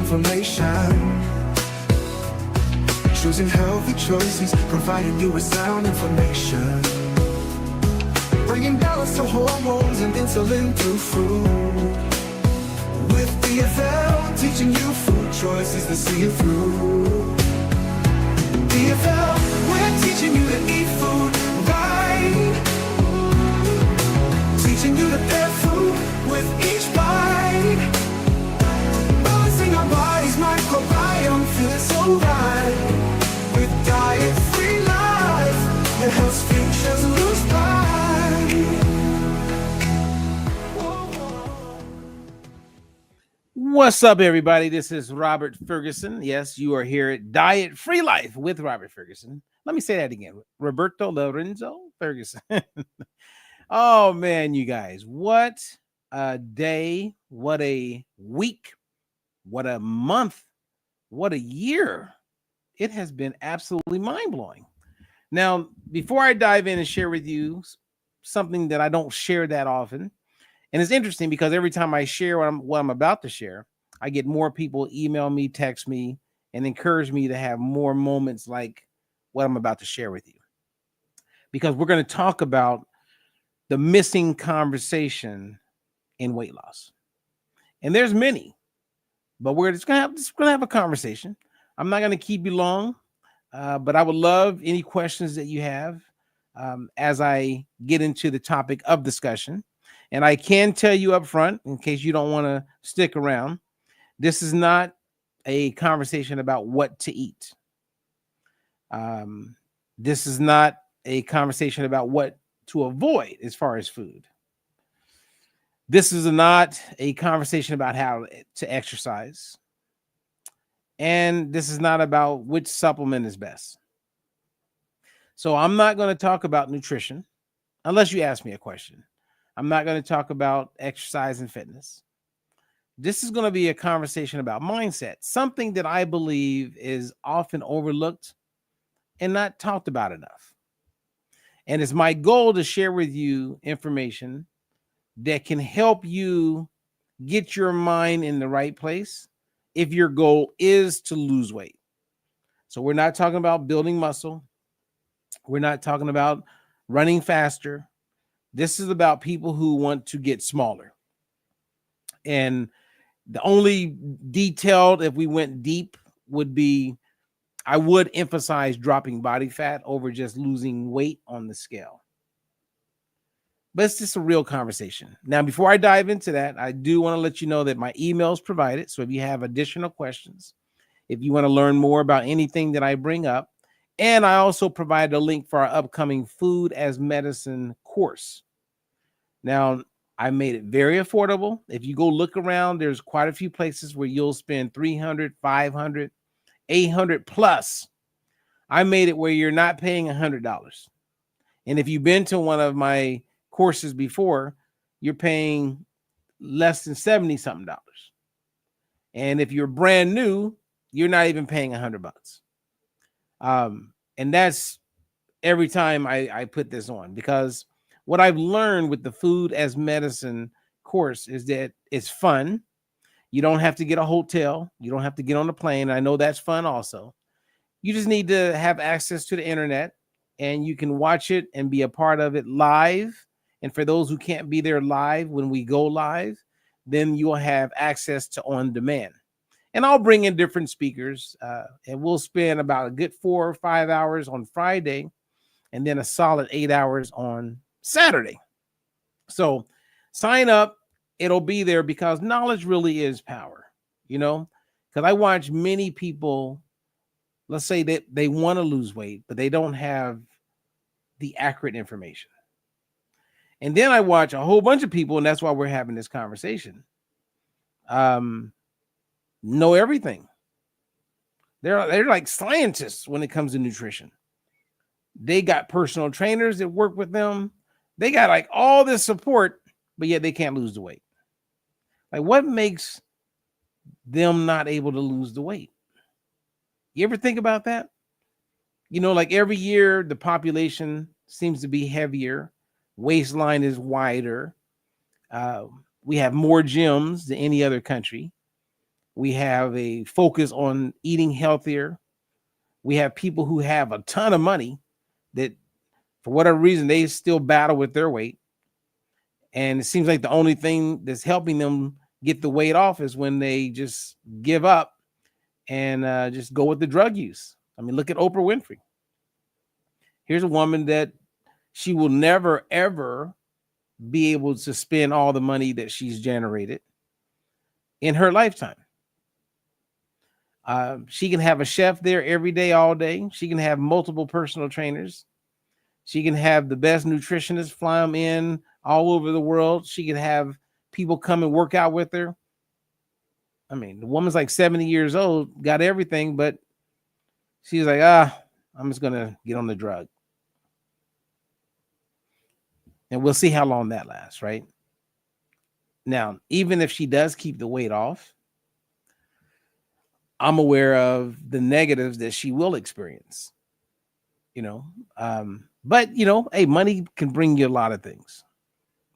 information. Choosing healthy choices, providing you with sound information. Bringing balance to hormones and insulin through food. With DFL, teaching you food choices to see it through. DFL, we're teaching you to eat food right. Teaching you to pair food with each bite. Balancing our body's microbiome, feeling so right. With diet-free life, that helps futures lose pride. What's up, everybody? This is Robert Ferguson. Yes, you are here at Diet Free Life with Robert Ferguson. Let me say that again. Roberto Lorenzo Ferguson. Oh, man, you guys. What a day. What a week. What a month. What a year. It has been absolutely mind-blowing. Now, before I dive in and share with you something that I don't share that often, and it's interesting because every time I share what I'm about to share, I get more people email me, text me, and encourage me to have more moments like what I'm about to share with you. Because we're going to talk about the missing conversation in weight loss. And there's many, but we're just going to have a conversation. I'm not going to keep you long, but I would love any questions that you have as I get into the topic of discussion. And I can tell you up front, in case you don't want to stick around, this is not a conversation about what to eat. This is not a conversation about what to avoid as far as food. This is not a conversation about how to exercise. And this is not about which supplement is best. So I'm not going to talk about nutrition unless you ask me a question. I'm not going to talk about exercise and fitness. This is going to be a conversation about mindset, something that I believe is often overlooked and not talked about enough. And it's my goal to share with you information that can help you get your mind in the right place if your goal is to lose weight. So we're not talking about building muscle. We're not talking about running faster. This is about people who want to get smaller. And the only detailed, if we went deep, would be I would emphasize dropping body fat over just losing weight on the scale. But it's just a real conversation. Now, before I dive into that, I do want to let you know that my email is provided. So if you have additional questions, if you want to learn more about anything that I bring up, and I also provide a link for our upcoming Food as Medicine course. Now, I made it very affordable. If you go look around, there's quite a few places where you'll spend $300, $500, $800 plus. I made it where you're not paying $100. And if you've been to one of my courses before, you're paying less than $70 something. And if you're brand new, you're not even paying $100. And that's every time I put this on, because what I've learned with the Food as Medicine course is that it's fun. You don't have to get a hotel. You don't have to get on a plane. I know that's fun also. You just need to have access to the internet, and you can watch it and be a part of it live. And for those who can't be there live, when we go live, then you'll have access to on demand. And I'll bring in different speakers, and we'll spend about a good 4 or 5 hours on Friday, and then a solid 8 hours on Saturday. So sign up. It'll be there because knowledge really is power, because I watch many people, let's say that they want to lose weight, but they don't have the accurate information. And then I watch a whole bunch of people, and that's why we're having this conversation, know everything. They're like scientists when it comes to nutrition. They got personal trainers that work with them. They got like all this support, but yet they can't lose the weight. Like, what makes them not able to lose the weight? You ever think about that? Like every year the population seems to be heavier, waistline is wider. We have more gyms than any other country. We have a focus on eating healthier. We have people who have a ton of money that, for whatever reason, they still battle with their weight. And it seems like the only thing that's helping them get the weight off is when they just give up and just go with the drug use. I mean, look at Oprah Winfrey. Here's a woman that she will never, ever be able to spend all the money that she's generated in her lifetime. She can have a chef there every day, all day. She can have multiple personal trainers. She can have the best nutritionists fly them in all over the world. She can have people come and work out with her. I mean, the woman's like 70 years old, got everything, but she's like, I'm just going to get on the drug. And we'll see how long that lasts, right? Now, even if she does keep the weight off, I'm aware of the negatives that she will experience, but hey, money can bring you a lot of things.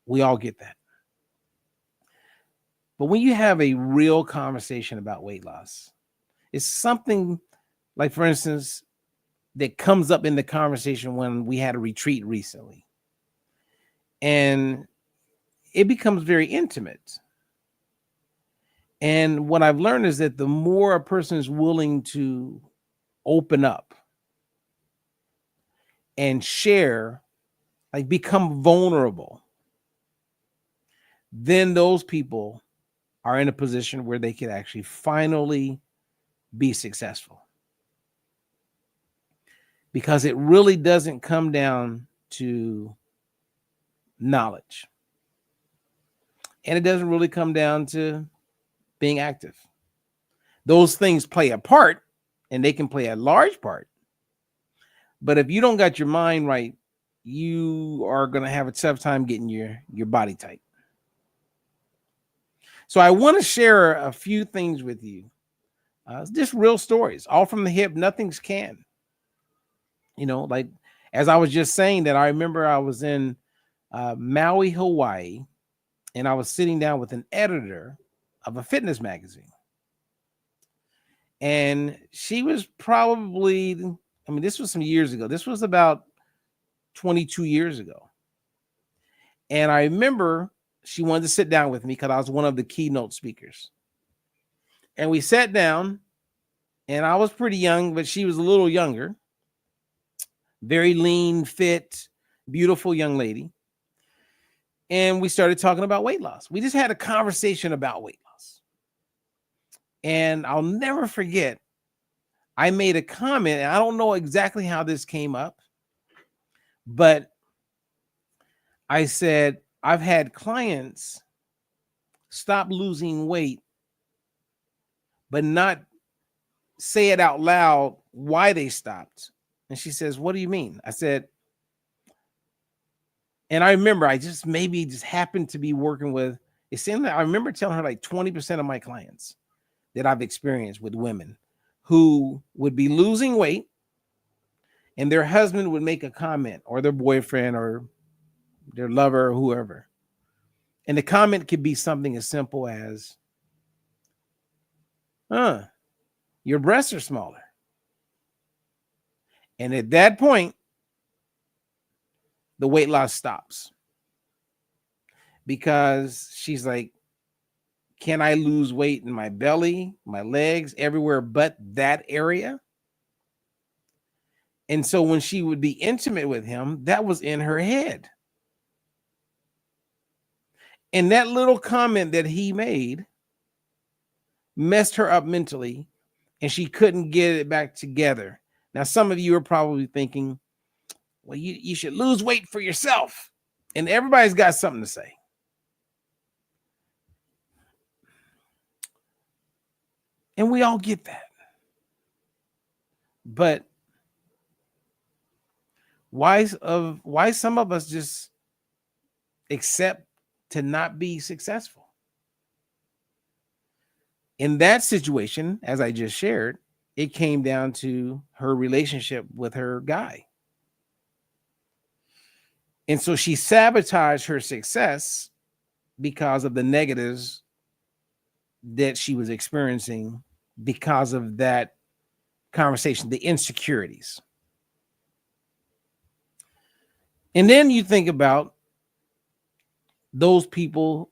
We all get that. But when you have a real conversation about weight loss, it's something like, for instance, that comes up in the conversation when we had a retreat recently. And it becomes very intimate. And what I've learned is that the more a person is willing to open up and share, like become vulnerable, then those people are in a position where they can actually finally be successful. Because it really doesn't come down to knowledge. And it doesn't really come down to being active. Those things play a part, and they can play a large part. But if you don't got your mind right, you are going to have a tough time getting your body tight. So I want to share a few things with you. Just real stories, all from the hip. Nothing's canned. Like as I was just saying that, I remember I was in Maui, Hawaii, and I was sitting down with an editor of a fitness magazine. And she was probably, this was some years ago. This was about 22 years ago. And I remember she wanted to sit down with me because I was one of the keynote speakers. And we sat down, and I was pretty young, but she was a little younger. Very lean, fit, beautiful young lady. And we started talking about weight loss. We just had a conversation about weight loss. And I'll never forget, I made a comment, and I don't know exactly how this came up, but I said, I've had clients stop losing weight, but not say it out loud why they stopped. And she says, what do you mean? I said, and I remember I just happened to be working with, it seemed like I remember telling her like 20% of my clients that I've experienced with women who would be losing weight, and their husband would make a comment, or their boyfriend or their lover or whoever. And the comment could be something as simple as, your breasts are smaller. And at that point, the weight loss stops. Because she's like, can I lose weight in my belly, my legs, everywhere but that area? And so when she would be intimate with him, that was in her head. And that little comment that he made messed her up mentally, and she couldn't get it back together. Now, some of you are probably thinking, well, you should lose weight for yourself. And everybody's got something to say. And we all get that. But why some of us just accept to not be successful? In that situation, as I just shared, it came down to her relationship with her guy. And so she sabotaged her success because of the negatives that she was experiencing because of that conversation, the insecurities. And then you think about those people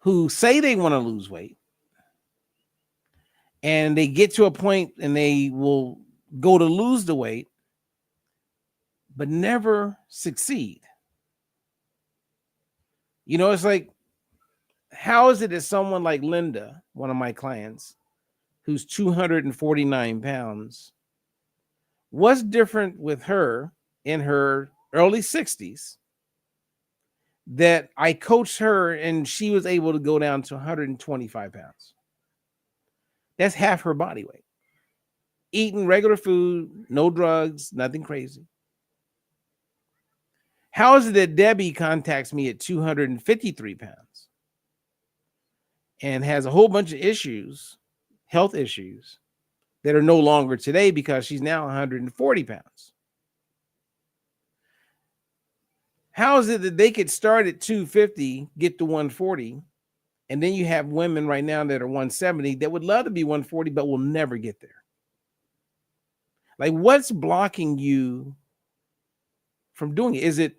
who say they want to lose weight, and they get to a point and they will go to lose the weight, but never succeed. You know, it's like, how is it that someone like Linda, one of my clients, who's 249 pounds, what's different with her in her early 60s that I coached her and she was able to go down to 125 pounds? That's half her body weight. Eating regular food, no drugs, nothing crazy. How is it that Debbie contacts me at 253 pounds and has a whole bunch of issues, health issues, that are no longer today because she's now 140 pounds? How is it that they could start at 250, get to 140, and then you have women right now that are 170 that would love to be 140 but will never get there? Like, what's blocking you from doing it?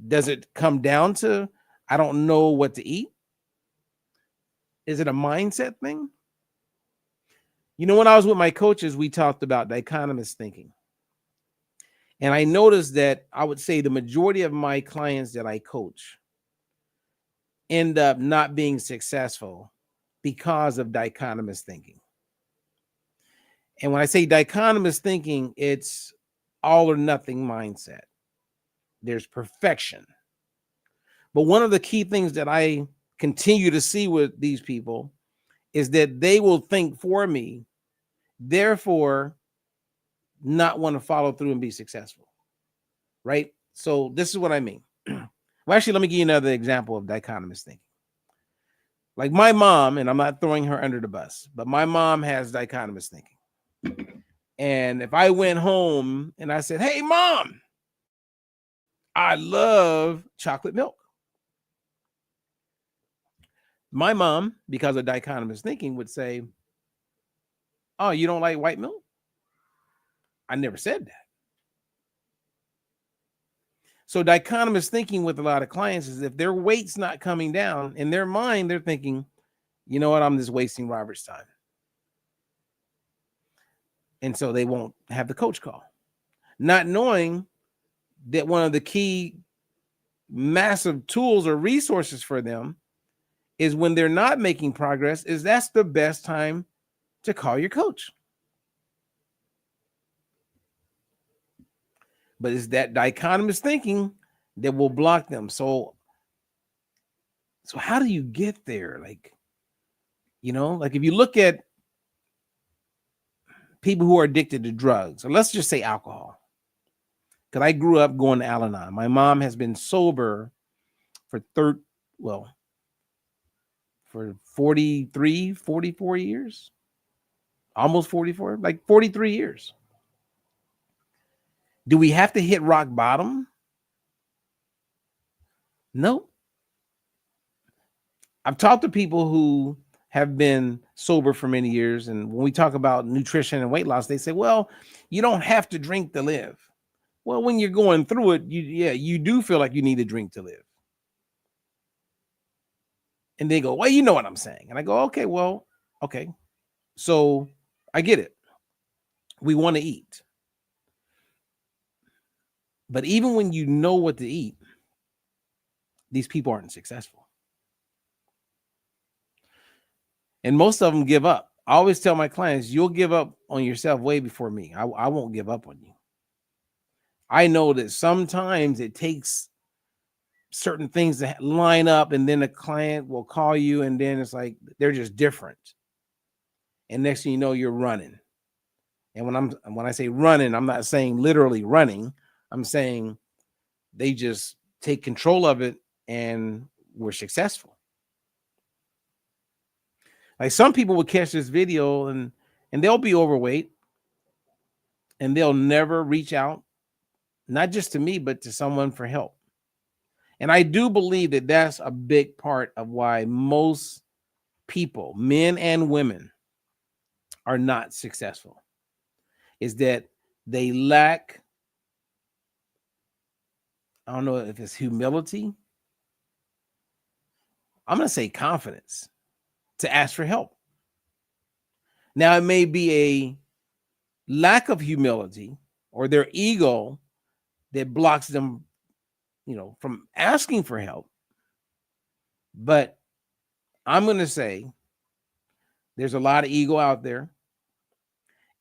Does it come down to, I don't know what to eat? Is it a mindset thing? You know, when I was with my coaches, we talked about dichotomous thinking. And I noticed that I would say the majority of my clients that I coach end up not being successful because of dichotomous thinking. And when I say dichotomous thinking, it's all or nothing mindset. There's perfection. But one of the key things that I continue to see with these people is that they will think for me, therefore not want to follow through and be successful, right? So this is what I mean. Well, actually, let me give you another example of dichotomous thinking. Like my mom, and I'm not throwing her under the bus, but my mom has dichotomous thinking. And if I went home and I said, hey, Mom, I love chocolate milk, my mom, because of dichotomous thinking, would say, oh, you don't like white milk? I never said that. So dichotomous thinking with a lot of clients is if their weight's not coming down, in their mind, they're thinking, you know what, I'm just wasting Robert's time. And so they won't have the coach call, not knowing that one of the key massive tools or resources for them is when they're not making progress, is that's the best time to call your coach. But it's that dichotomous thinking that will block them. So how do you get there? Like, you know, like if you look at people who are addicted to drugs, or let's just say alcohol, because I grew up going to Al-Anon. My mom has been sober for 43, 44 years, almost 44, like 43 years. Do we have to hit rock bottom? No. I've talked to people who have been sober for many years, and when we talk about nutrition and weight loss, they say, well, you don't have to drink to live. Well, when you're going through it, you do feel like you need a drink to live. And they go, well, you know what I'm saying. And I go, okay, well, okay. So I get it. We want to eat. But even when you know what to eat, these people aren't successful. And most of them give up. I always tell my clients, you'll give up on yourself way before me. I won't give up on you. I know that sometimes it takes certain things to line up, and then a client will call you, and then it's like they're just different. And next thing you know, you're running. And when I say running, I'm not saying literally running. I'm saying they just take control of it and we're successful. Like some people would catch this video and they'll be overweight and they'll never reach out, not just to me, but to someone for help. And I do believe that that's a big part of why most people, men and women, are not successful is that they lack, I don't know if it's humility. I'm going to say confidence to ask for help. Now, it may be a lack of humility or their ego that blocks them, from asking for help. But I'm going to say there's a lot of ego out there,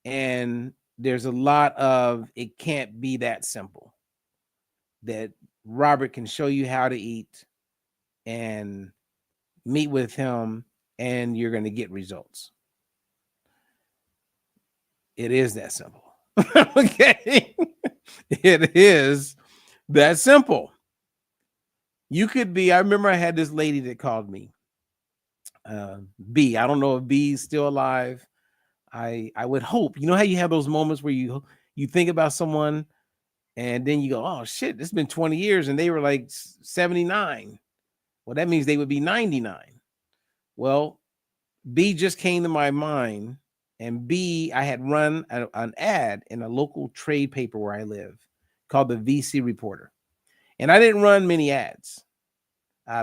and there's a lot of it can't be that simple that Robert can show you how to eat and meet with him and you're going to get results. It is that simple. Okay. It is that simple. You could be, I remember I had this lady that called me, B. I don't know if B's still alive. I would hope, how you have those moments where you think about someone and then you go, oh shit, it's been 20 years and they were like 79. Well, that means they would be 99. Well, B just came to my mind, and B, I had run an ad in a local trade paper where I live called the VC Reporter. And I didn't run many ads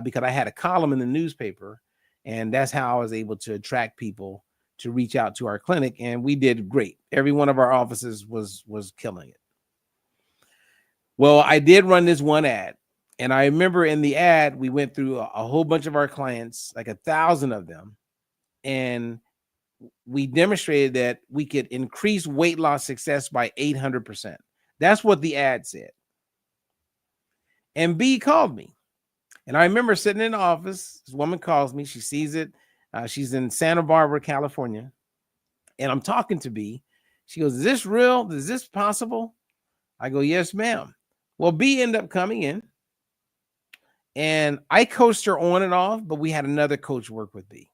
because I had a column in the newspaper, and that's how I was able to attract people to reach out to our clinic, and we did great. Every one of our offices was killing it. Well, I did run this one ad, and I remember in the ad, we went through a whole bunch of our clients, like 1,000 of them, and we demonstrated that we could increase weight loss success by 800%. That's what the ad said. And B called me. And I remember sitting in the office. This woman calls me. She sees it. She's in Santa Barbara, California. And I'm talking to B. She goes, is this real? Is this possible? I go, yes, ma'am. Well, B ended up coming in. And I coached her on and off, but we had another coach work with B.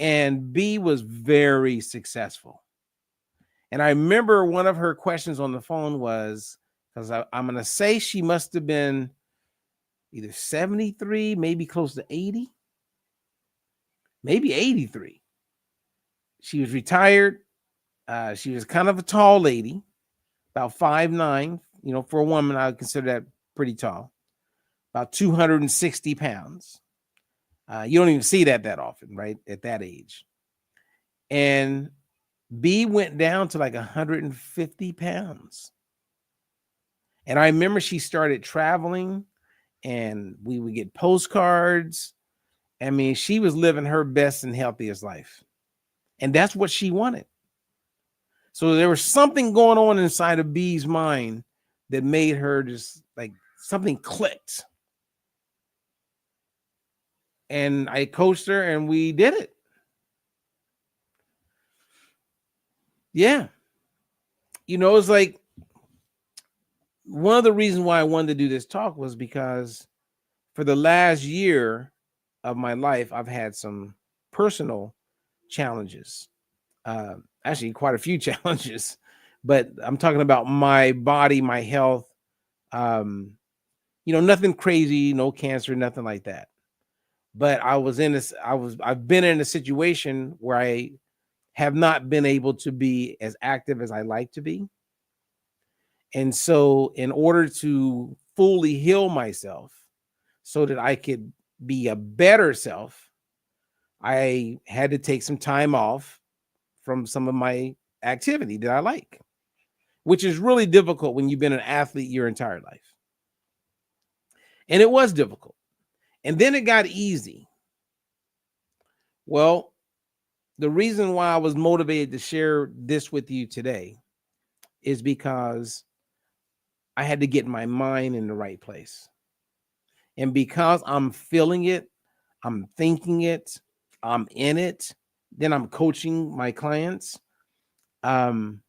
And B was very successful. And I remember one of her questions on the phone was, because I'm going to say she must have been either 73, maybe close to 80, maybe 83. She was retired. She was kind of a tall lady, about 5'9". For a woman, I would consider that pretty tall, about 260 pounds. You don't even see that often, right? At that age. And B went down to like 150 pounds. And I remember she started traveling and we would get postcards. I mean, she was living her best and healthiest life. And that's what she wanted. So there was something going on inside of B's mind that made her just like something clicked. And I coached her and we did it. Yeah. It's like one of the reasons why I wanted to do this talk was because for the last year of my life, I've had some personal challenges. Actually, quite a few challenges, but I'm talking about my body, my health. Nothing crazy, no cancer, nothing like that. But I've been in a situation where I have not been able to be as active as I like to be. And so in order to fully heal myself so that I could be a better self, I had to take some time off from some of my activity that I like, which is really difficult when you've been an athlete your entire life. And it was difficult. And then it got easy. Well, the reason why I was motivated to share this with you today is because I had to get my mind in the right place. And because I'm feeling it, I'm thinking it, I'm in it, then I'm coaching my clients. I'm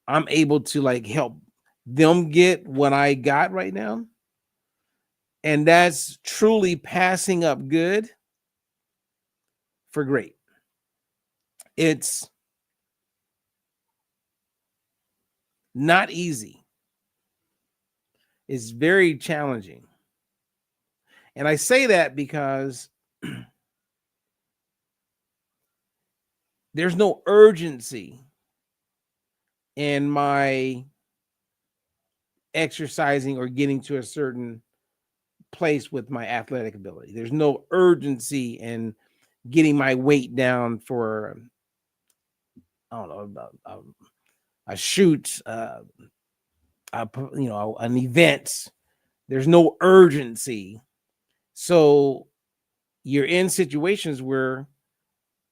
able to like help them get what I got right now. And that's truly passing up good for great. It's not easy. It's very challenging. And I say that because there's no urgency in my exercising or getting to a certain place with my athletic ability. There's no urgency in getting my weight down for, I don't know, a shoot, an event. There's no urgency. So you're in situations where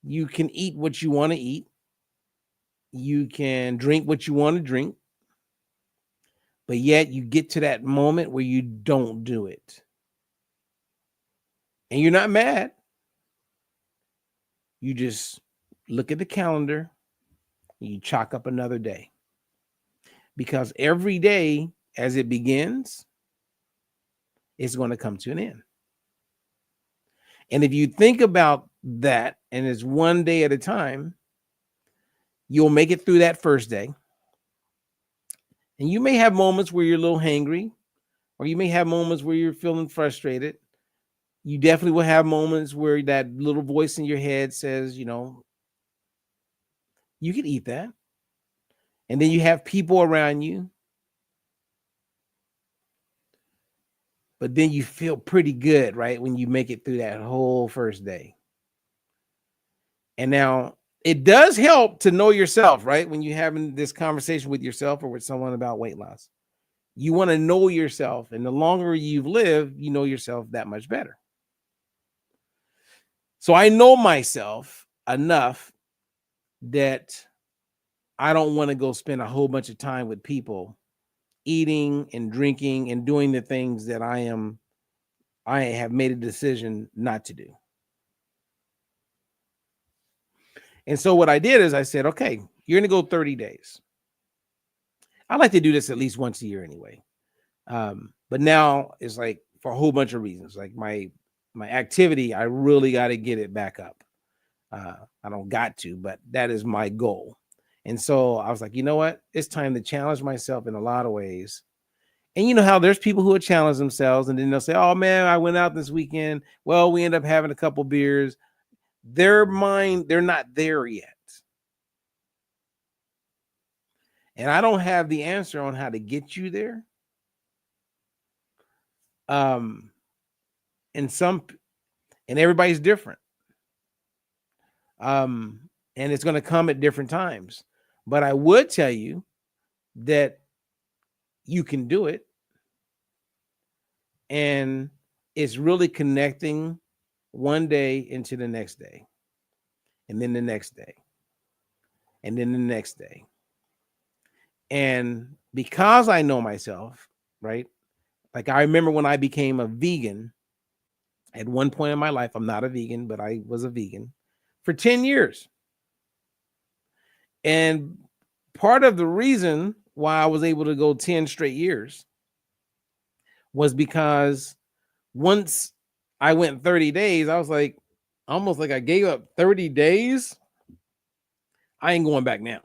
you can eat what you want to eat. You can drink what you want to drink. But yet you get to that moment where you don't do it. And you're not mad. You just look at the calendar and you chalk up another day. Because every day as it begins, it's going to come to an end. And if you think about that, and it's one day at a time, you'll make it through that first day. And you may have moments where you're a little hangry, or you may have moments where you're feeling frustrated. You definitely will have moments where that little voice in your head says, you can eat that. And then you have people around you. But then you feel pretty good, right? When you make it through that whole first day. And now it does help to know yourself, right? When you're having this conversation with yourself or with someone about weight loss, you want to know yourself. And the longer you've lived, you know yourself that much better. So I know myself enough that I don't want to go spend a whole bunch of time with people eating and drinking and doing the things that I have made a decision not to do. And so what I did is I said, okay, you're going to go 30 days. I like to do this at least once a year anyway. But now it's like for a whole bunch of reasons, like my activity, I really got to get it back up. I don't got to, but that is my goal. And so I was like, you know what? It's time to challenge myself in a lot of ways. And you know how there's people who would challenge themselves and then they'll say, oh man, I went out this weekend. Well, we end up having a couple beers. Their mind, they're not there yet. And I don't have the answer on how to get you there. And everybody's different. And it's going to come at different times. But I would tell you that you can do it. And it's really connecting one day into the next day. And then the next day. And then the next day. And because I know myself, right? Like I remember when I became a vegan at one point in my life. I'm not a vegan, but I was a vegan for 10 years. And part of the reason why I was able to go 10 straight years was because once I went 30 days, I was like, almost like I gave up 30 days. I ain't going back now.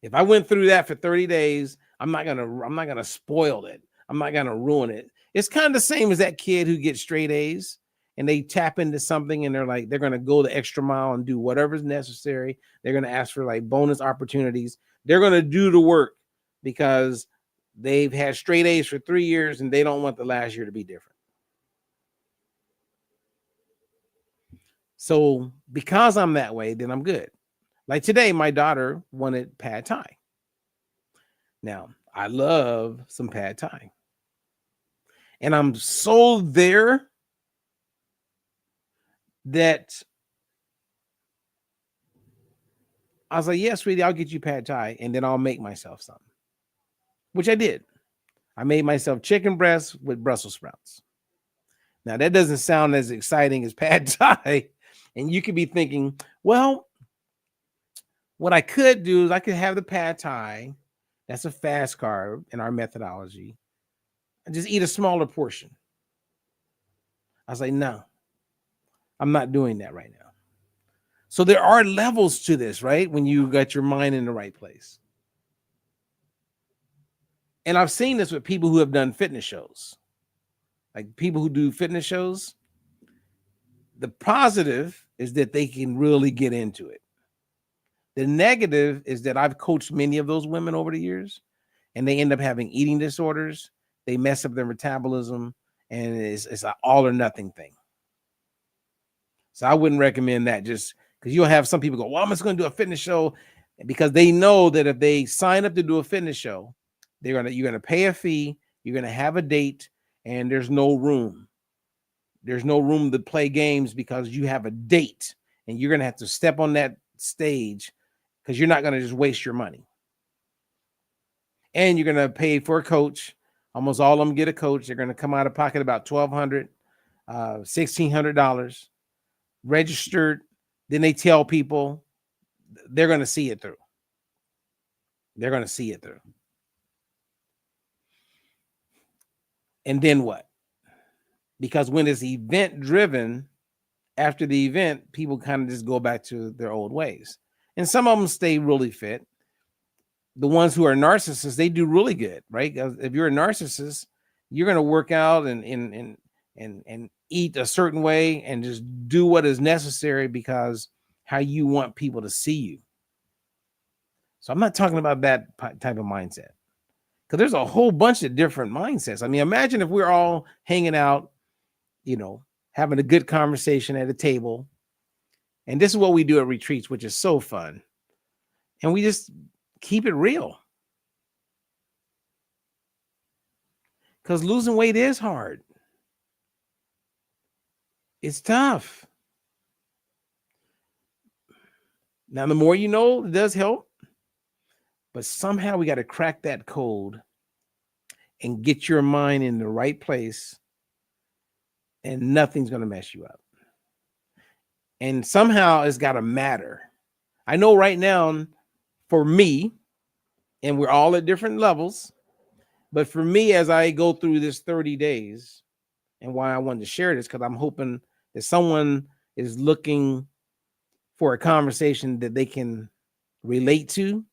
If I went through that for 30 days, I'm not gonna spoil it. I'm not gonna ruin it. It's kind of the same as that kid who gets straight A's and they tap into something and they're gonna go the extra mile and do whatever's necessary. They're gonna ask for like bonus opportunities. They're gonna do the work because they've had straight A's for 3 years and they don't want the last year to be different. So because I'm that way, then I'm good. Like today, my daughter wanted pad thai. Now, I love some pad thai. And I'm so there that I was like, yeah, sweetie, I'll get you pad thai and then I'll make myself some, which I did. I made myself chicken breast with Brussels sprouts. Now, that doesn't sound as exciting as pad thai. And you could be thinking, well, what I could do is I could have the pad thai. That's a fast carb in our methodology. And just eat a smaller portion. I was like, no, I'm not doing that right now. So there are levels to this, right? When you got your mind in the right place. And I've seen this with people who have done fitness shows. Like people who do fitness shows. The positive is that they can really get into it. The negative is that I've coached many of those women over the years, and they end up having eating disorders. They mess up their metabolism, and it's an all or nothing thing. So I wouldn't recommend that, just because you'll have some people go, well, I'm just going to do a fitness show, because they know that if they sign up to do a fitness show, you're going to pay a fee, you're going to have a date, and there's no room. There's no room to play games because you have a date, and you're going to have to step on that stage because you're not going to just waste your money. And you're going to pay for a coach. Almost all of them get a coach. They're going to come out of pocket about $1,200, $1,600 registered. Then they tell people they're going to see it through. They're going to see it through. And then what? Because when it's event driven, after the event, people kind of just go back to their old ways. And some of them stay really fit. The ones who are narcissists, they do really good, right? If you're a narcissist, you're going to work out and eat a certain way and just do what is necessary because how you want people to see you. So I'm not talking about that type of mindset, because there's a whole bunch of different mindsets. I mean, imagine if we're all hanging out, having a good conversation at a table. And this is what we do at retreats, which is so fun. And we just keep it real. Because losing weight is hard. It's tough. Now, the more you know, it does help. But somehow we got to crack that code and get your mind in the right place, and nothing's going to mess you up. And somehow it's got to matter. I know right now, for me, and we're all at different levels, but for me, as I go through this 30 days, and why I wanted to share this, because I'm hoping that someone is looking for a conversation that they can relate to.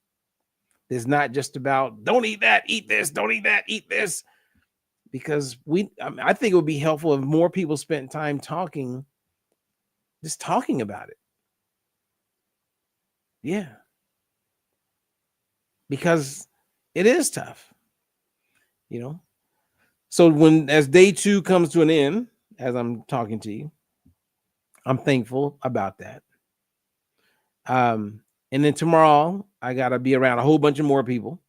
It's not just about don't eat that, eat this, don't eat that, eat this. Because I think it would be helpful if more people spent time talking about it. Yeah. Because it is tough, So as day 2 comes to an end, as I'm talking to you, I'm thankful about that. And then tomorrow, I got to be around a whole bunch of more people.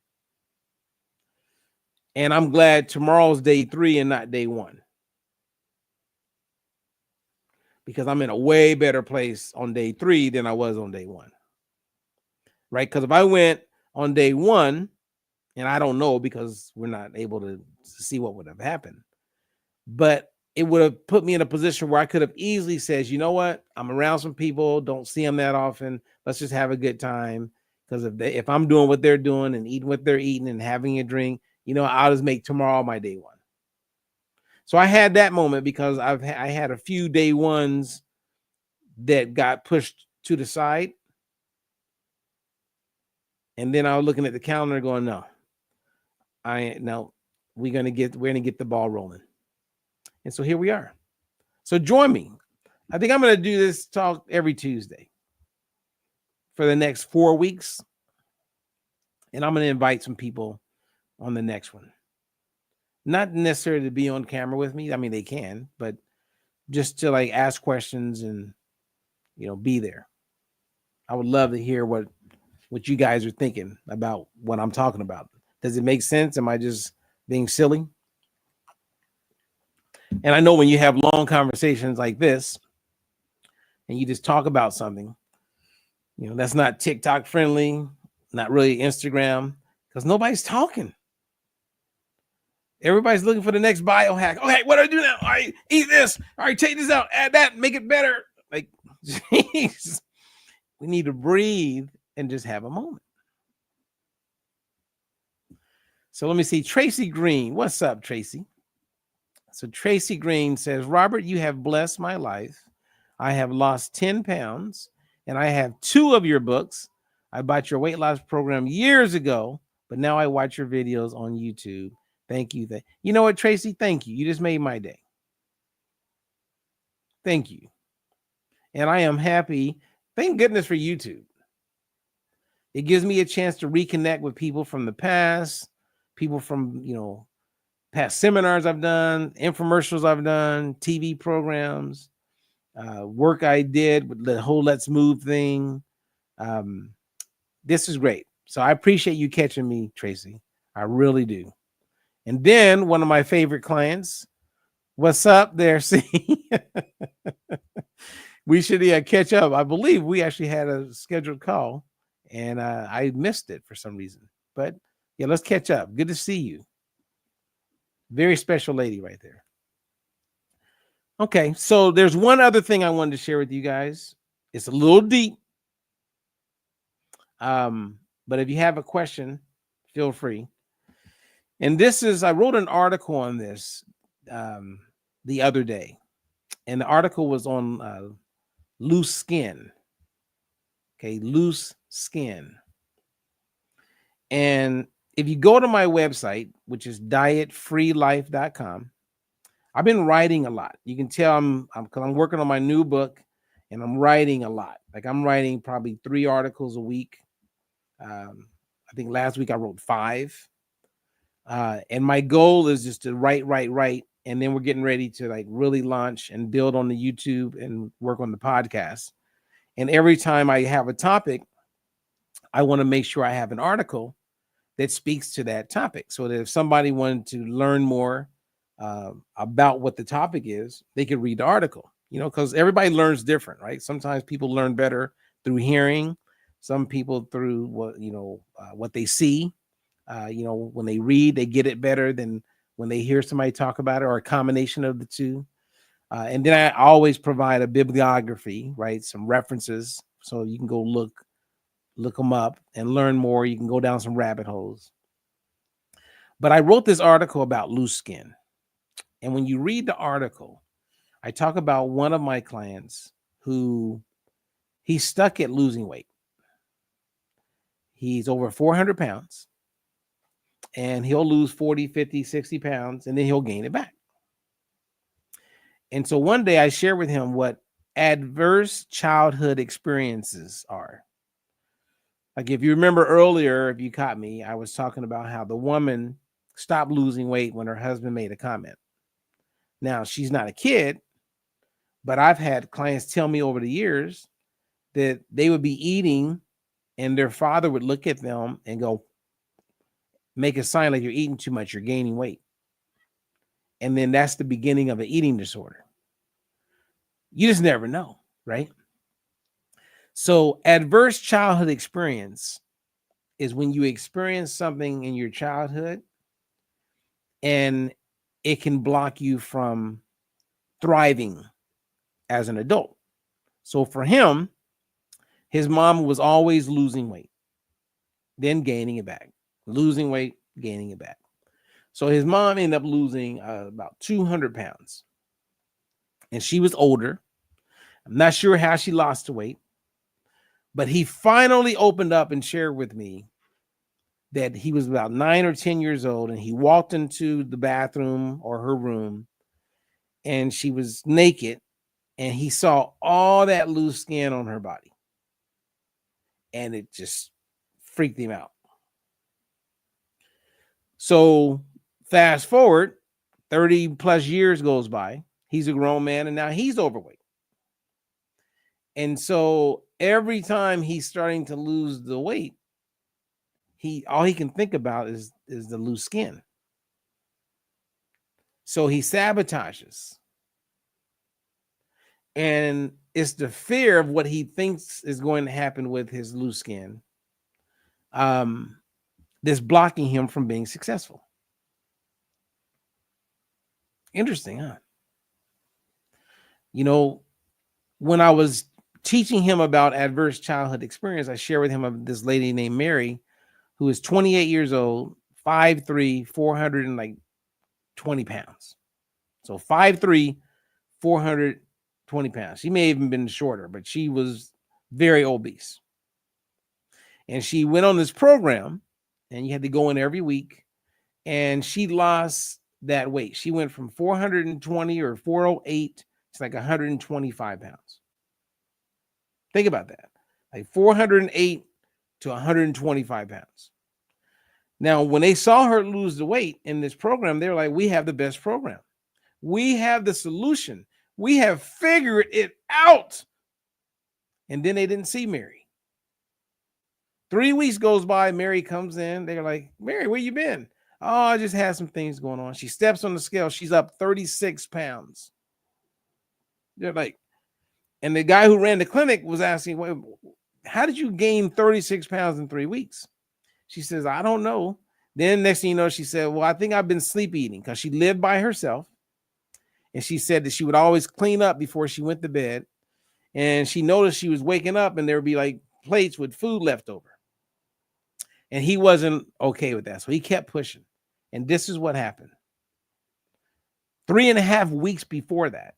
And I'm glad tomorrow's day 3 and not day 1. Because I'm in a way better place on day 3 than I was on day 1. Right? Because if I went on day 1, and I don't know because we're not able to see what would have happened, but it would have put me in a position where I could have easily said, you know what? I'm around some people, don't see them that often. Let's just have a good time. Because if I'm doing what they're doing and eating what they're eating and having a drink, I'll just make tomorrow my day 1. So I had that moment because I had a few day 1s that got pushed to the side. And then I was looking at the calendar going, no, we're gonna get the ball rolling. And so here we are. So join me. I think I'm gonna do this talk every Tuesday for the next 4 weeks. And I'm gonna invite some people on the next one. Not necessarily to be on camera with me. I mean, they can, but just to ask questions and be there. I would love to hear what you guys are thinking about what I'm talking about. Does it make sense? Am I just being silly? And I know when you have long conversations like this and you just talk about something, that's not TikTok friendly, not really Instagram, because nobody's talking. Everybody's looking for the next biohack. Okay, what do I do now? All right, eat this. All right, take this out, add that, make it better. Geez, we need to breathe and just have a moment. So let me see. Tracy Green. What's up, Tracy? So Tracy Green says, Robert, you have blessed my life. I have lost 10 pounds and I have 2 of your books. I bought your weight loss program years ago, but now I watch your videos on YouTube. Thank you. You know what, Tracy? Thank you. You just made my day. Thank you. And I am happy. Thank goodness for YouTube. It gives me a chance to reconnect with people from the past, people from, past seminars I've done, infomercials I've done, TV programs, work I did with the whole Let's Move thing. This is great. So I appreciate you catching me, Tracy. I really do. And then one of my favorite clients, what's up there? See, we should catch up. I believe we actually had a scheduled call and I missed it for some reason. But yeah, let's catch up. Good to see you. Very special lady right there. Okay, so there's one other thing I wanted to share with you guys. It's a little deep. But if you have a question, feel free. And this is, I wrote an article on this the other day. And the article was on loose skin. Okay, loose skin. And if you go to my website, which is dietfreelife.com, I've been writing a lot. You can tell because I'm working on my new book and I'm writing a lot. Like I'm writing probably 3 articles a week. I think last week I wrote 5. And my goal is just to write. And then we're getting ready to like really launch and build on the YouTube and work on the podcast. And every time I have a topic, I want to make sure I have an article that speaks to that topic. So that if somebody wanted to learn more about what the topic is, they could read the article, because everybody learns different, right? Sometimes people learn better through hearing, some people through what they see. When they read, they get it better than when they hear somebody talk about it, or a combination of the two. And then I always provide a bibliography, right? Some references, so you can go look them up and learn more. You can go down some rabbit holes. But I wrote this article about loose skin. And when you read the article, I talk about one of my clients who he's stuck at losing weight. He's over 400 pounds. And he'll lose 40, 50, 60 pounds, and then he'll gain it back. And so one day I shared with him what adverse childhood experiences are. Like if you remember earlier, if you caught me, I was talking about how the woman stopped losing weight when her husband made a comment. Now, she's not a kid, but I've had clients tell me over the years that they would be eating and their father would look at them and go, make a sign like you're eating too much, you're gaining weight. And then that's the beginning of an eating disorder. You just never know, right? So adverse childhood experience is when you experience something in your childhood and it can block you from thriving as an adult. So for him, his mom was always losing weight, then gaining it back. Losing weight, gaining it back. So his mom ended up losing about 200 pounds. And she was older. I'm not sure how she lost the weight. But he finally opened up and shared with me that he was about 9 or 10 years old. And he walked into the bathroom or her room. And she was naked. And he saw all that loose skin on her body. And it just freaked him out. So fast forward, 30 plus years goes by. He's a grown man and now he's overweight. And so every time he's starting to lose the weight, all he can think about is the loose skin. So he sabotages. And it's the fear of what he thinks is going to happen with his loose skin that's blocking him from being successful. Interesting, huh? When I was teaching him about adverse childhood experience, I shared with him of this lady named Mary, who is 28 years old, 5'3", 420 pounds. So 5'3", 420 pounds. She may have even been shorter, but she was very obese. And she went on this program, and you had to go in every week, and she lost that weight. She went from 420 or 408 to like 125 pounds. Think about that. Like 408 to 125 pounds. Now, when they saw her lose the weight in this program, they were like, we have the best program. We have the solution. We have figured it out. And then they didn't see Mary. 3 weeks goes by. Mary comes in. They're like, Mary, where you been? Oh, I just had some things going on. She steps on the scale. She's up 36 pounds. They're like, and the guy who ran the clinic was asking, well, how did you gain 36 pounds in 3 weeks? She says, I don't know. Then next thing you know, she said, well, I think I've been sleep eating, because she lived by herself. And she said that she would always clean up before she went to bed. And she noticed she was waking up and there would be like plates with food left over. And he wasn't okay with that. So he kept pushing. And this is what happened. 3.5 weeks before that,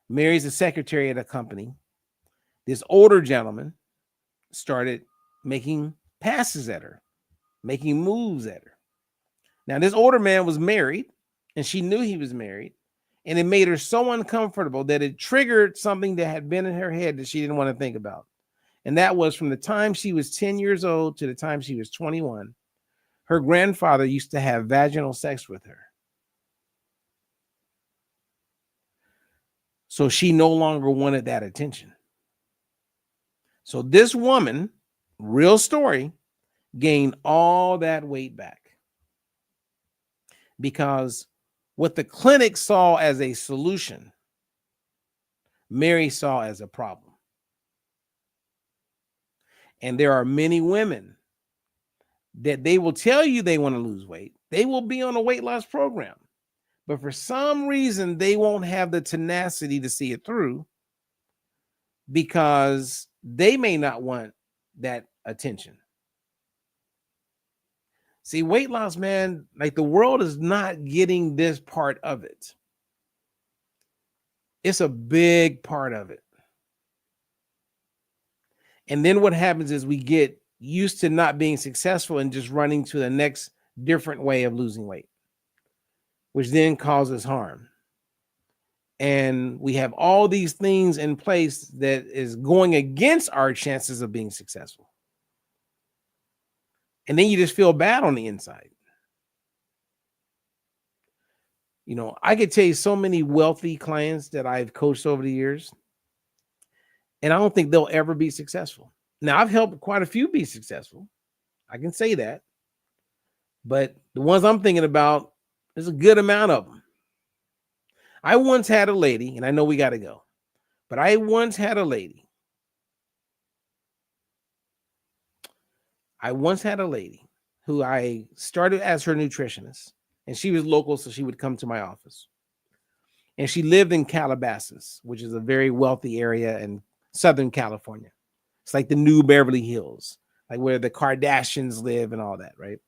Mary's a secretary at a company. This older gentleman started making passes at her, making moves at her. Now, this older man was married, and she knew he was married, and it made her so uncomfortable that it triggered something that had been in her head that she didn't want to think about. And that was from the time she was 10 years old to the time she was 21, her grandfather used to have vaginal sex with her. So she no longer wanted that attention. So this woman, real story, gained all that weight back because what the clinic saw as a solution, Mary saw as a problem. And there are many women that they will tell you they want to lose weight. They will be on a weight loss program, but for some reason, they won't have the tenacity to see it through because they may not want that attention. See, weight loss, man, like the world is not getting this part of it. It's a big part of it. And then what happens is we get used to not being successful and just running to the next different way of losing weight, which then causes harm. And we have all these things in place that is going against our chances of being successful. And then you just feel bad on the inside. You know, I could tell you so many wealthy clients that I've coached over the years, and I don't think they'll ever be successful. Now, I've helped quite a few be successful. I can say that. But the ones I'm thinking about, there's a good amount of them. I once had a lady, and I know we got to go, but I once had a lady. Who I started as her nutritionist, and she was local, so she would come to my office. And she lived in Calabasas, which is a very wealthy area in Southern California. It's like the new Beverly Hills, like where the Kardashians live and all that, right?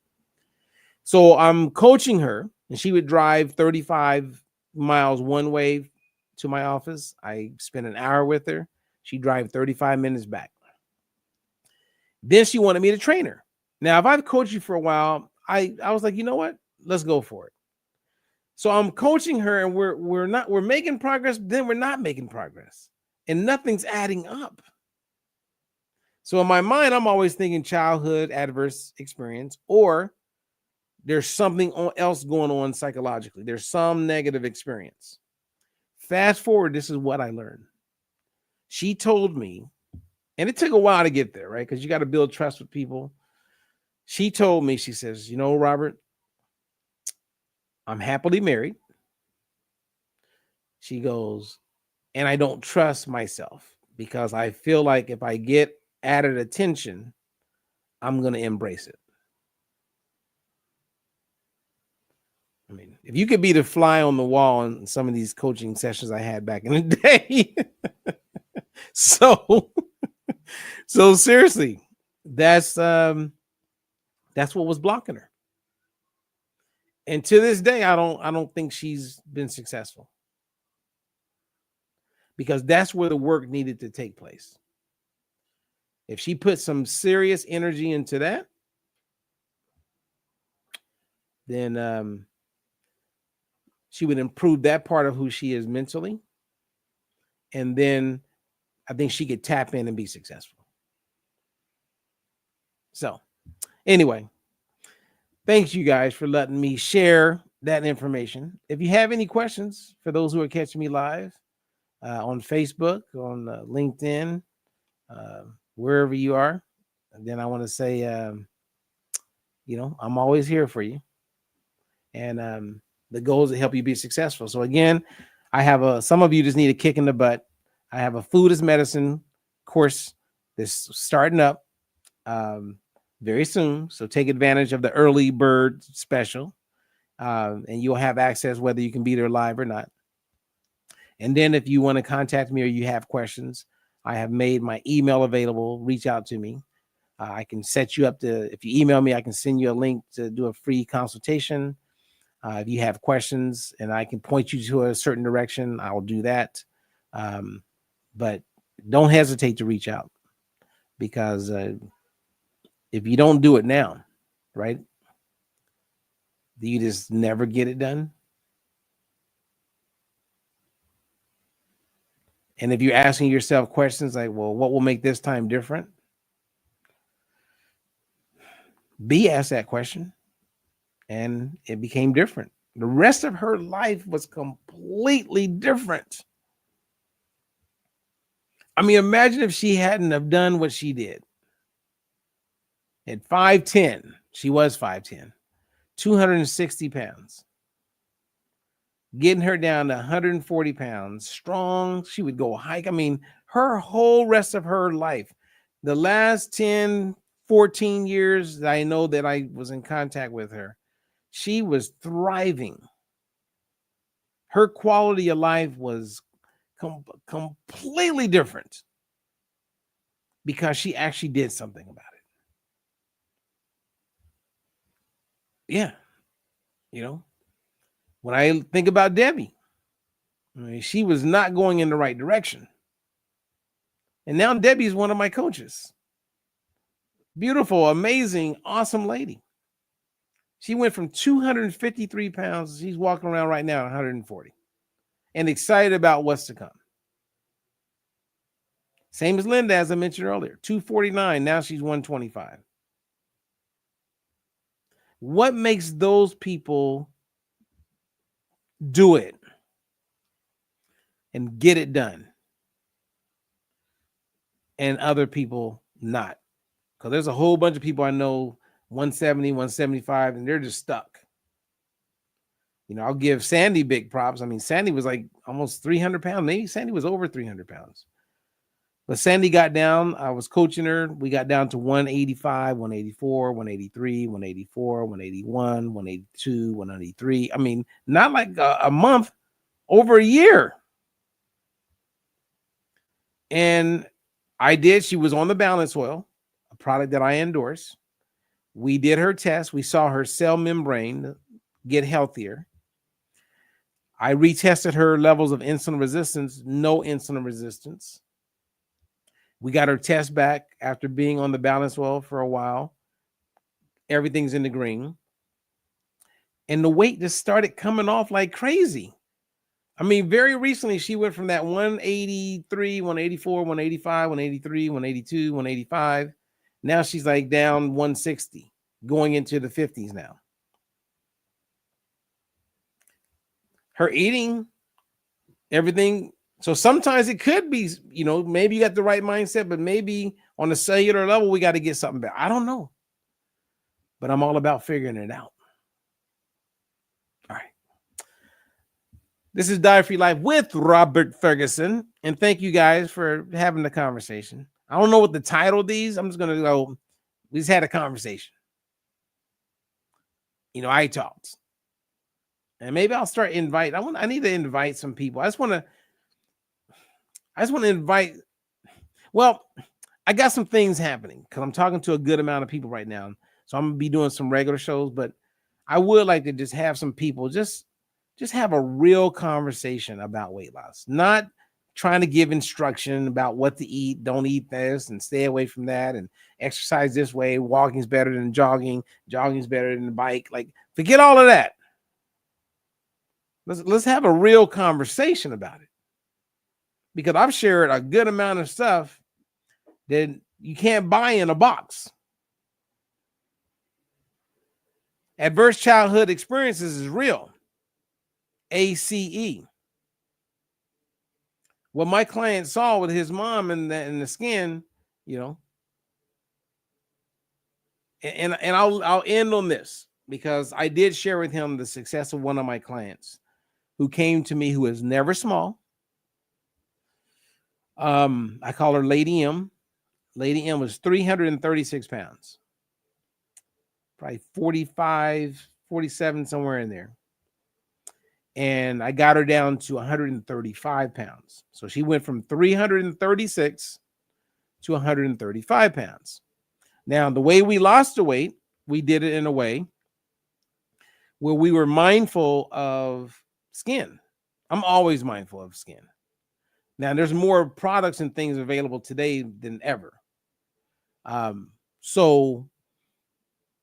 So I'm coaching her, and she would drive 35 miles one way to my office. I spent an hour with her. She'd drive 35 minutes back. Then she wanted me to train her. Now, if I've coached you for a while, I was like, you know what? Let's go for it. So I'm coaching her, and we're making progress, then we're not making progress. And nothing's adding up. So in my mind, I'm always thinking childhood adverse experience, or there's something else going on psychologically. There's some negative experience. Fast forward, this is what I learned. She told me, and it took a while to get there, right? Because you got to build trust with people. She told me, she says, you know, Robert, I'm happily married. She goes, and I don't trust myself because I feel like if I get added attention, I'm going to embrace it. I mean, if you could be the fly on the wall in some of these coaching sessions I had back in the day. So seriously, that's what was blocking her. And to this day, I don't think she's been successful. Because that's where the work needed to take place. If she put some serious energy into that, then she would improve that part of who she is mentally. And then I think she could tap in and be successful. So anyway, thanks you guys for letting me share that information. If you have any questions for those who are catching me live on Facebook, on LinkedIn, wherever you are, and then I want to say, I'm always here for you. And the goal is to help you be successful. So again, I have some of you just need a kick in the butt. I have a food as medicine course that's starting up very soon. So take advantage of the early bird special, and you'll have access whether you can be there live or not. And then if you want to contact me or you have questions, I have made my email available. Reach out to me. I can set you up if you email me, I can send you a link to do a free consultation. If you have questions and I can point you to a certain direction, I'll do that. But don't hesitate to reach out, because if you don't do it now, right, you just never get it done. And if you're asking yourself questions like, well, what will make this time different? B asked that question and it became different. The rest of her life was completely different. I mean, imagine if she hadn't have done what she did. At 5'10", she was 5'10", 260 pounds. Getting her down to 140 pounds, strong. She would go hike. I mean, her whole rest of her life, the last 10, 14 years that I know that I was in contact with her, she was thriving. Her quality of life was completely different because she actually did something about it. Yeah. When I think about Debbie, I mean, she was not going in the right direction. And now Debbie is one of my coaches. Beautiful, amazing, awesome lady. She went from 253 pounds. She's walking around right now at 140 and excited about what's to come. Same as Linda, as I mentioned earlier, 249. Now she's 125. What makes those people do it and get it done and other people not? Because there's a whole bunch of people I know 170, 175, and they're just stuck. I'll give Sandy big props. I mean, Sandy was like almost 300 pounds. Maybe Sandy was over 300 pounds. But Sandy got down. I was coaching her. We got down to 185, 184, 183, 184, 181, 182, 183. I mean, not like a month, over a year. And she was on the balance oil, a product that I endorse. We did her test. We saw her cell membrane get healthier. I retested her levels of insulin resistance, no insulin resistance. We got her test back after being on the balance oil for a while. Everything's in the green. And the weight just started coming off like crazy. I mean, very recently, she went from that 183, 184, 185, 183, 182, 185. Now she's like down 160, going into the 50s now. Her eating, everything. So sometimes it could be, maybe you got the right mindset, but maybe on a cellular level, we got to get something better. I don't know. But I'm all about figuring it out. All right. This is Diet Free Life with Robert Ferguson. And thank you guys for having the conversation. I don't know what the title of these. I'm just going to go, we just had a conversation. I talked. And maybe I'll start invite. I need to invite some people. I just want to invite. Well, I got some things happening because I'm talking to a good amount of people right now. So I'm going to be doing some regular shows, but I would like to just have some people just have a real conversation about weight loss, not trying to give instruction about what to eat. Don't eat this and stay away from that and exercise this way. Walking is better than jogging. Jogging is better than the bike. Like, forget all of that. Let's have a real conversation about it, because I've shared a good amount of stuff that you can't buy in a box. Adverse childhood experiences is real. ACE. What my client saw with his mom and the skin, you know, and I'll end on this because I did share with him the success of one of my clients who came to me, who is never small. I call her Lady M. Lady M was 336 pounds, probably 45, 47, somewhere in there. And I got her down to 135 pounds. So she went from 336 to 135 pounds. Now, the way we lost the weight, we did it in a way where we were mindful of skin. I'm always mindful of skin. Now, there's more products and things available today than ever. So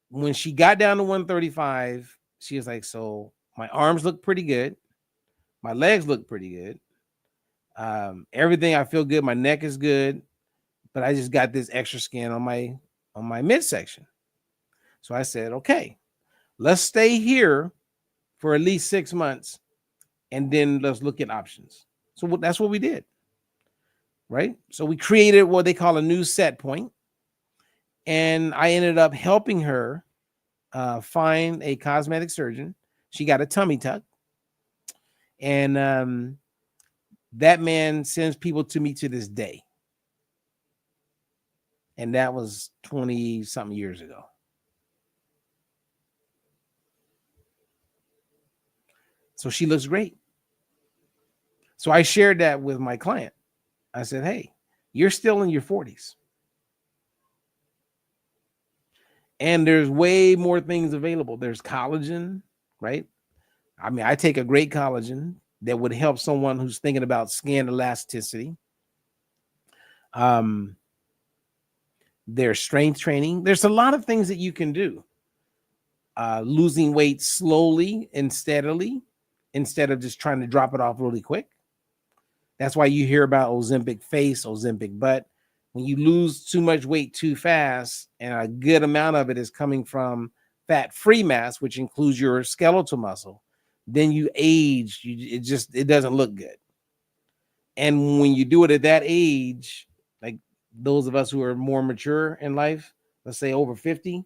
when she got down to 135, she was like, so my arms look pretty good. My legs look pretty good. Everything, I feel good. My neck is good, but I just got this extra skin on my midsection. So I said, okay, let's stay here for at least 6 months, and then let's look at options. So that's what we did, right? So we created what they call a new set point, and I ended up helping her find a cosmetic surgeon. She got a tummy tuck, and that man sends people to me to this day. And that was 20-something years ago. So she looks great. So I shared that with my client. I said, hey, you're still in your 40s. And there's way more things available. There's collagen, right? I mean, I take a great collagen that would help someone who's thinking about skin elasticity. There's strength training. There's a lot of things that you can do. Losing weight slowly and steadily instead of just trying to drop it off really quick. That's why you hear about Ozempic face, Ozempic butt. When you lose too much weight too fast, and a good amount of it is coming from fat-free mass, which includes your skeletal muscle, then you age. It doesn't look good. And when you do it at that age, like those of us who are more mature in life, let's say over 50,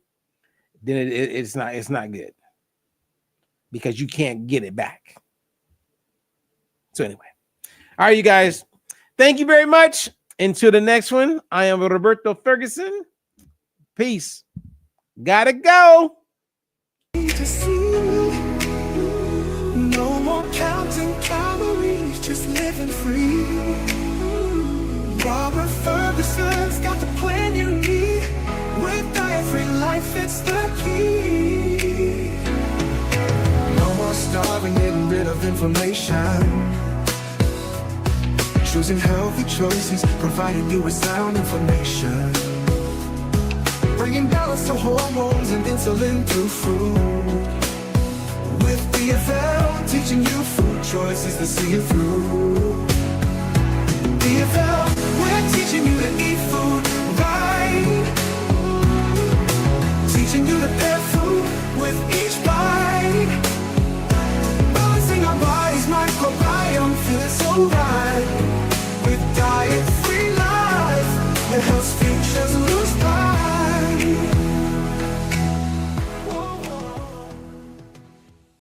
then it's not good because you can't get it back. So anyway, all right, you guys, thank you very much. Until the next one, I am Roberto Ferguson. Peace. Gotta go. To see no more counting calories, just living free. Robert Ferguson's got the plan you need. With diet-free life, it's the key. No more starving, getting rid of inflammation. Choosing healthy choices, providing you with sound information. Bringing balance to hormones and insulin through food. With DFL, teaching you food choices to see it through. DFL, we're teaching you to eat food right. Teaching you to pair food with each bite. Balancing our body's microbiome, feeling so right.